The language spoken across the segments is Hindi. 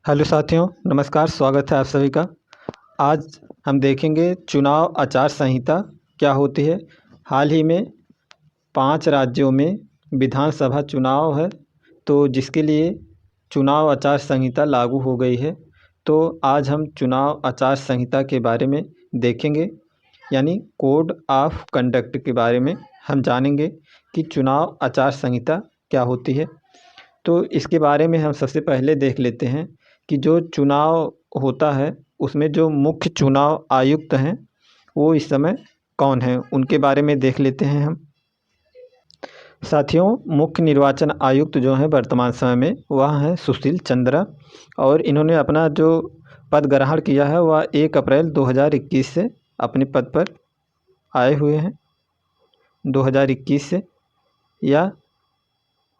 हेलो साथियों, नमस्कार। स्वागत है आप सभी का। आज हम देखेंगे चुनाव आचार संहिता क्या होती है। हाल ही में 5 राज्यों में विधानसभा चुनाव है, तो जिसके लिए चुनाव आचार संहिता लागू हो गई है। तो आज हम चुनाव आचार संहिता के बारे में देखेंगे, यानी कोड ऑफ कंडक्ट के बारे में हम जानेंगे कि चुनाव आचार संहिता क्या होती है। तो इसके बारे में हम सबसे पहले देख लेते हैं कि जो चुनाव होता है उसमें जो मुख्य चुनाव आयुक्त हैं वो इस समय कौन हैं, उनके बारे में देख लेते हैं हम। साथियों, मुख्य निर्वाचन आयुक्त जो हैं वर्तमान समय में वह हैं सुशील चंद्रा, और इन्होंने अपना जो पद ग्रहण किया है वह 1 अप्रैल 2021 से अपने पद पर आए हुए हैं। 2021 से या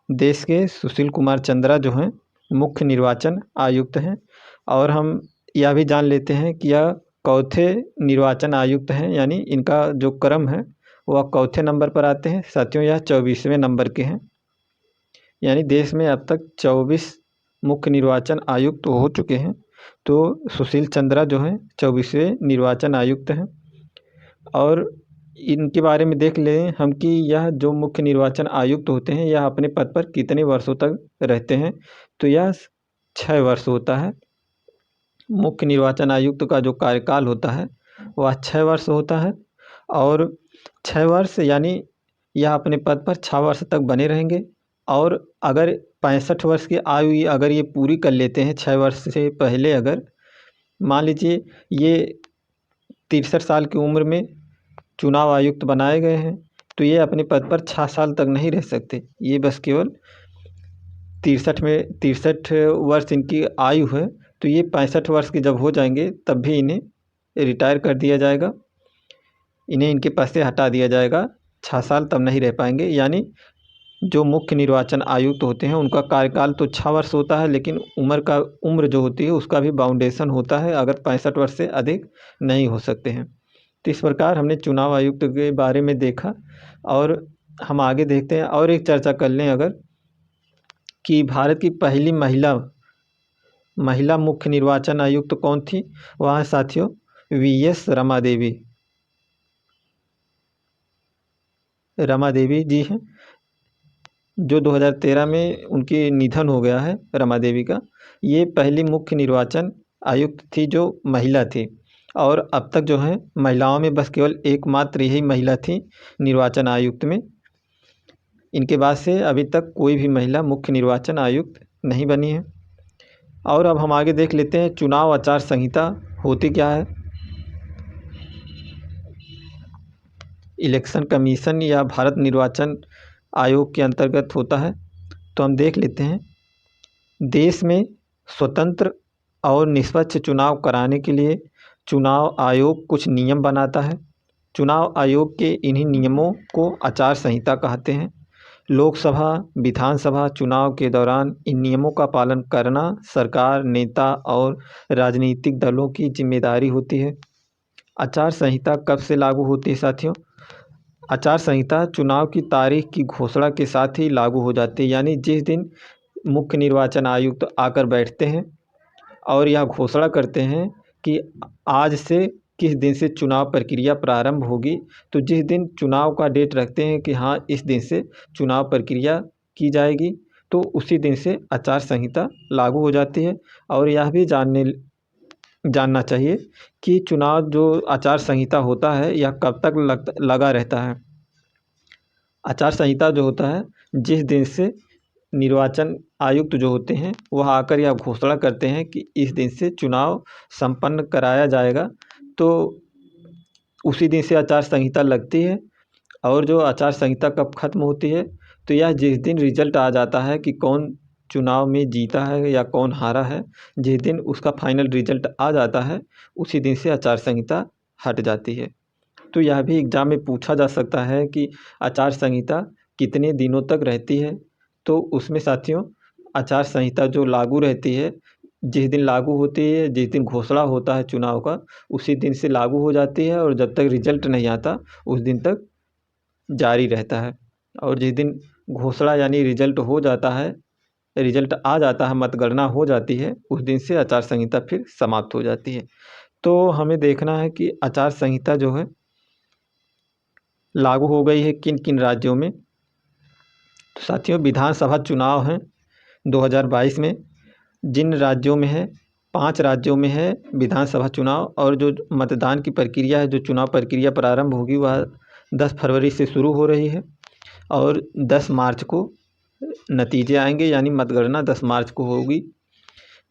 देश के सुशील कुमार चंद्रा जो हैं मुख्य निर्वाचन आयुक्त हैं। और हम यह भी जान लेते हैं कि यह चौथे निर्वाचन आयुक्त हैं, यानी इनका जो क्रम है वह चौथे नंबर पर आते हैं। साथियों, यह 24वें नंबर के हैं, यानी देश में अब तक 24 मुख्य निर्वाचन आयुक्त हो चुके हैं। तो सुशील चंद्रा जो हैं 24वें निर्वाचन आयुक्त हैं। और इनके बारे में देख लें हम कि यह जो मुख्य निर्वाचन आयुक्त होते हैं यह अपने पद पर कितने वर्षों तक रहते हैं। तो यह 6 वर्ष होता है। मुख्य निर्वाचन आयुक्त का जो कार्यकाल होता है वह 6 वर्ष होता है। और 6 वर्ष यानी यह अपने पद पर 6 वर्ष तक बने रहेंगे। और अगर 65 वर्ष की आयु अगर ये पूरी कर लेते हैं 6 वर्ष से पहले, अगर मान लीजिए ये 63 साल की उम्र में चुनाव आयुक्त बनाए गए हैं, तो ये अपने पद पर 6 साल तक नहीं रह सकते। ये बस केवल 63 वर्ष इनकी आयु है, तो ये 65 वर्ष के जब हो जाएंगे तब भी इन्हें रिटायर कर दिया जाएगा, इन्हें इनके पद से हटा दिया जाएगा। 6 साल तब नहीं रह पाएंगे। यानी जो मुख्य निर्वाचन आयुक्त होते हैं उनका कार्यकाल तो 6 वर्ष होता है, लेकिन उम्र जो होती है उसका भी बाउंडेशन होता है, अगर 65 वर्ष से अधिक नहीं हो सकते हैं। तो इस प्रकार हमने चुनाव आयुक्त के बारे में देखा। और हम आगे देखते हैं और एक चर्चा कर लें अगर, कि भारत की पहली महिला मुख्य निर्वाचन आयुक्त कौन थी। वह है साथियों वीएस रमा देवी जी हैं, जो 2013 में उनकी निधन हो गया है रमा देवी का। ये पहली मुख्य निर्वाचन आयुक्त थी जो महिला थी। और अब तक जो है महिलाओं में बस केवल एकमात्र यही महिला थी निर्वाचन आयुक्त में। इनके बाद से अभी तक कोई भी महिला मुख्य निर्वाचन आयुक्त नहीं बनी है। और अब हम आगे देख लेते हैं चुनाव आचार संहिता होती क्या है। इलेक्शन कमीशन या भारत निर्वाचन आयोग के अंतर्गत होता है। तो हम देख लेते हैं, देश में स्वतंत्र और निष्पक्ष चुनाव कराने के लिए चुनाव आयोग कुछ नियम बनाता है। चुनाव आयोग के इन्हीं नियमों को आचार संहिता कहते हैं। लोकसभा विधानसभा चुनाव के दौरान इन नियमों का पालन करना सरकार, नेता और राजनीतिक दलों की जिम्मेदारी होती है। आचार संहिता कब से लागू होती है साथियों। आचार संहिता चुनाव की तारीख की घोषणा के साथ ही लागू हो जाती है, यानी जिस दिन मुख्य निर्वाचन आयुक्त आकर बैठते हैं और यह घोषणा करते हैं कि आज से किस दिन से चुनाव प्रक्रिया प्रारंभ होगी। तो जिस दिन चुनाव का डेट रखते हैं कि हाँ इस दिन से चुनाव प्रक्रिया की जाएगी, तो उसी दिन से आचार संहिता लागू हो जाती है। और यह भी जानना चाहिए कि चुनाव जो आचार संहिता होता है यह कब तक लगा रहता है। आचार संहिता जो होता है, जिस दिन से निर्वाचन आयुक्त जो होते हैं वह आकर यह घोषणा करते हैं कि इस दिन से चुनाव संपन्न कराया जाएगा, तो उसी दिन से आचार संहिता लगती है। और जो आचार संहिता कब खत्म होती है, तो यह जिस दिन रिजल्ट आ जाता है कि कौन चुनाव में जीता है या कौन हारा है, जिस दिन उसका फाइनल रिजल्ट आ जाता है उसी दिन से आचार संहिता हट जाती है। तो यह भी एग्जाम में पूछा जा सकता है कि आचार संहिता कितने दिनों तक रहती है। तो उसमें साथियों आचार संहिता जो लागू रहती है, जिस दिन लागू होती है, जिस दिन घोषणा होता है चुनाव का उसी दिन से लागू हो जाती है, और जब तक रिजल्ट नहीं आता उस दिन तक जारी रहता है। और जिस दिन घोषणा यानी रिजल्ट हो जाता है रिजल्ट आ जाता है, मतगणना हो जाती है, उस दिन से आचार संहिता फिर समाप्त हो जाती है। तो हमें देखना है कि आचार संहिता जो है लागू हो गई है किन किन राज्यों में। तो साथियों, विधानसभा चुनाव हैं 2022 में। जिन राज्यों में है, 5 राज्यों में है विधानसभा चुनाव, और जो मतदान की प्रक्रिया है, जो चुनाव प्रक्रिया प्रारंभ होगी वह 10 फरवरी से शुरू हो रही है और 10 मार्च को नतीजे आएंगे, यानी मतगणना 10 मार्च को होगी।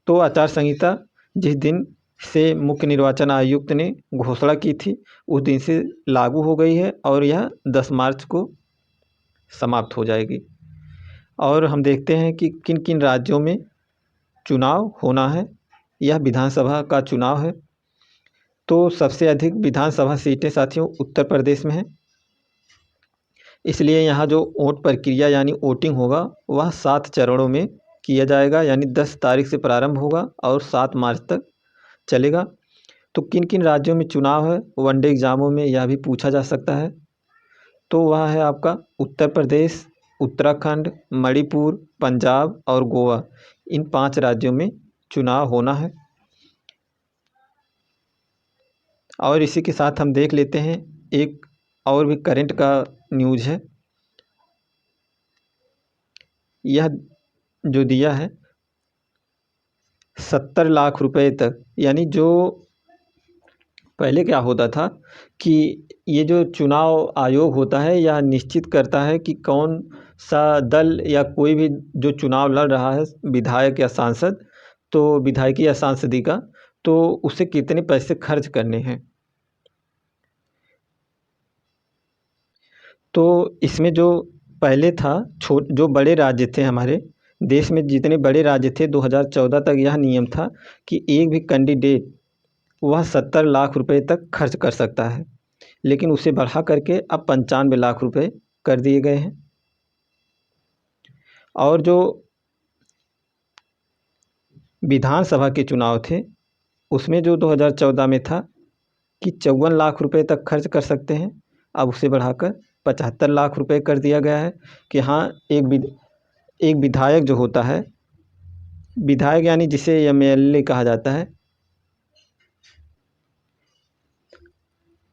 तो आचार संहिता जिस दिन से मुख्य निर्वाचन आयुक्त ने घोषणा की थी उस दिन से लागू हो गई है और यह 10 मार्च को समाप्त हो जाएगी। और हम देखते हैं कि किन किन राज्यों में चुनाव होना है। यह विधानसभा का चुनाव है। तो सबसे अधिक विधानसभा सीटें साथियों उत्तर प्रदेश में हैं, इसलिए यहाँ जो वोट प्रक्रिया यानी वोटिंग होगा वह 7 चरणों में किया जाएगा, यानी 10 तारीख से प्रारंभ होगा और 7 मार्च तक चलेगा। तो किन किन राज्यों में चुनाव है, वनडे एग्जामों में यह भी पूछा जा सकता है। तो वह है आपका उत्तर प्रदेश, उत्तराखंड, मणिपुर, पंजाब और गोवा। इन 5 राज्यों में चुनाव होना है। और इसी के साथ हम देख लेते हैं एक और भी करंट का न्यूज़ है। यह जो दिया है 70 लाख रुपए तक, यानी जो पहले क्या होता था कि ये जो चुनाव आयोग होता है यह निश्चित करता है कि कौन सा दल या कोई भी जो चुनाव लड़ रहा है, विधायक या सांसद, तो विधायकी या सांसदी का, तो उसे कितने पैसे खर्च करने हैं। तो इसमें जो पहले था, जो बड़े राज्य थे हमारे देश में, जितने बड़े राज्य थे 2014 तक यह नियम था कि एक भी कैंडिडेट वह 70 लाख रुपए तक खर्च कर सकता है, लेकिन उसे बढ़ा करके अब 95 लाख रुपए कर दिए गए हैं। और जो विधानसभा के चुनाव थे उसमें जो 2014 में था कि 54 लाख रुपए तक खर्च कर सकते हैं, अब उसे बढ़ाकर 75 लाख रुपए कर दिया गया है कि हाँ, एक विधायक जो होता है, विधायक यानी जिसे एमएलए कहा जाता है,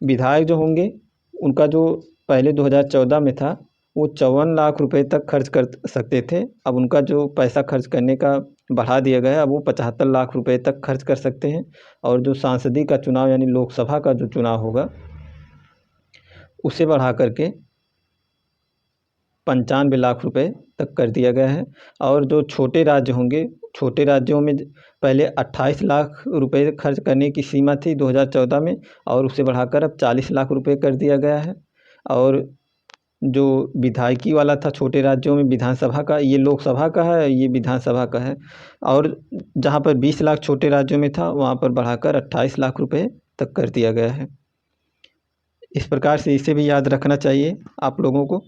विधायक जो होंगे उनका जो पहले 2014 में था वो 54 लाख रुपए तक खर्च कर सकते थे, अब उनका जो पैसा खर्च करने का बढ़ा दिया गया है, अब वो 75 लाख रुपए तक खर्च कर सकते हैं। और जो सांसदीय का चुनाव यानी लोकसभा का जो चुनाव होगा उसे बढ़ा करके 95 लाख रुपए तक कर दिया गया है। और जो छोटे राज्य होंगे, छोटे राज्यों में पहले 28 लाख रुपए खर्च करने की सीमा थी 2014 में, और उसे बढ़ाकर अब 40 लाख रुपए कर दिया गया है। और जो विधायकी वाला था छोटे राज्यों में, विधानसभा का, ये लोकसभा का है, ये विधानसभा का है। और जहाँ पर 20 लाख छोटे राज्यों में था वहाँ पर बढ़ाकर 28 लाख रुपए तक कर दिया गया है। इस प्रकार से इसे भी याद रखना चाहिए आप लोगों को,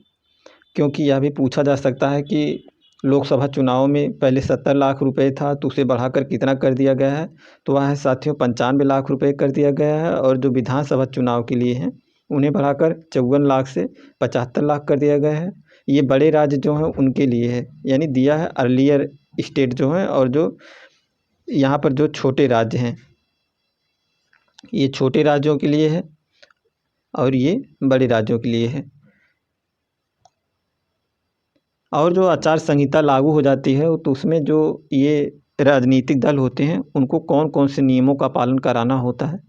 क्योंकि यह भी पूछा जा सकता है कि लोकसभा चुनाव में पहले 70 लाख रुपए था तो उसे बढ़ाकर कितना कर दिया गया है। तो वह है साथियों 95 लाख रुपए कर दिया गया है। और जो विधानसभा चुनाव के लिए हैं उन्हें बढ़ाकर 54 लाख से 75 लाख कर दिया गया है। ये बड़े राज्य जो हैं उनके लिए है, यानी दिया है अर्लियर स्टेट जो हैं, और जो यहाँ पर जो छोटे राज्य हैं ये छोटे राज्यों के लिए है और ये बड़े राज्यों के लिए है। और जो आचार संहिता लागू हो जाती है तो उसमें जो ये राजनीतिक दल होते हैं उनको कौन कौन से नियमों का पालन कराना होता है,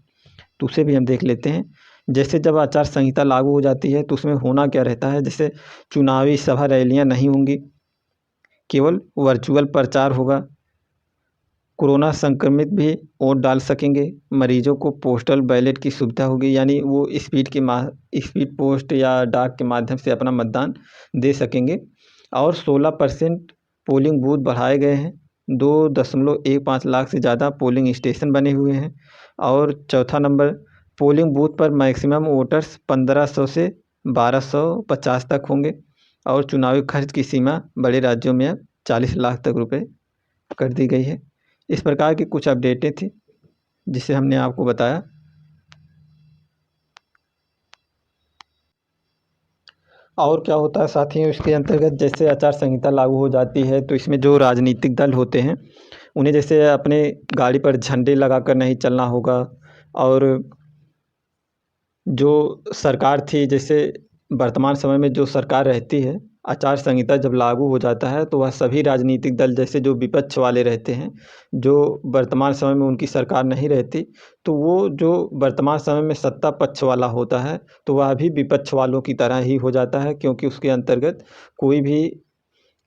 तो उसे भी हम देख लेते हैं। जैसे जब आचार संहिता लागू हो जाती है तो उसमें होना क्या रहता है, जैसे चुनावी सभा रैलियां नहीं होंगी, केवल वर्चुअल प्रचार होगा। कोरोना संक्रमित भी वोट डाल सकेंगे। मरीजों को पोस्टल बैलेट की सुविधा होगी, यानी वो स्पीड पोस्ट या डाक के माध्यम से अपना मतदान दे सकेंगे। और 16% पोलिंग बूथ बढ़ाए गए हैं, 2.15 लाख से ज़्यादा पोलिंग स्टेशन बने हुए हैं। और चौथा नंबर, पोलिंग बूथ पर मैक्सिमम वोटर्स 1500 से 1250 तक होंगे। और चुनावी खर्च की सीमा बड़े राज्यों में अब 40 लाख तक रुपए कर दी गई है। इस प्रकार की कुछ अपडेटें थी जिसे हमने आपको बताया। और क्या होता है साथियों, इसके अंतर्गत जैसे आचार संहिता लागू हो जाती है तो इसमें जो राजनीतिक दल होते हैं उन्हें जैसे अपने गाड़ी पर झंडे लगाकर नहीं चलना होगा। और जो सरकार थी, जैसे वर्तमान समय में जो सरकार रहती है, आचार संहिता जब लागू हो जाता है तो वह सभी राजनीतिक दल जैसे जो विपक्ष वाले रहते हैं, जो वर्तमान समय में उनकी सरकार नहीं रहती, तो वो जो वर्तमान समय में सत्ता पक्ष वाला होता है तो वह भी विपक्ष वालों की तरह ही हो जाता है, क्योंकि उसके अंतर्गत कोई भी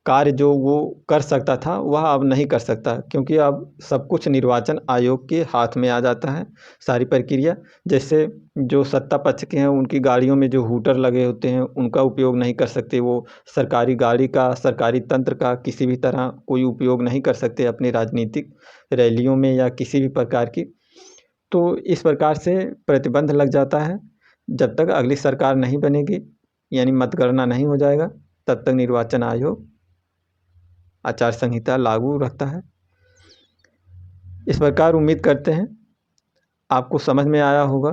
कार्य जो वो कर सकता था वह अब नहीं कर सकता, क्योंकि अब सब कुछ निर्वाचन आयोग के हाथ में आ जाता है सारी प्रक्रिया। जैसे जो सत्ता पक्ष के हैं उनकी गाड़ियों में जो हूटर लगे होते हैं उनका उपयोग नहीं कर सकते, वो सरकारी गाड़ी का, सरकारी तंत्र का किसी भी तरह कोई उपयोग नहीं कर सकते अपनी राजनीतिक रैलियों में या किसी भी प्रकार की। तो इस प्रकार से प्रतिबंध लग जाता है। जब तक अगली सरकार नहीं बनेगी, यानी मतगणना नहीं हो जाएगा, तब तक निर्वाचन आयोग आचार संहिता लागू रखता है। इस प्रकार उम्मीद करते हैं आपको समझ में आया होगा।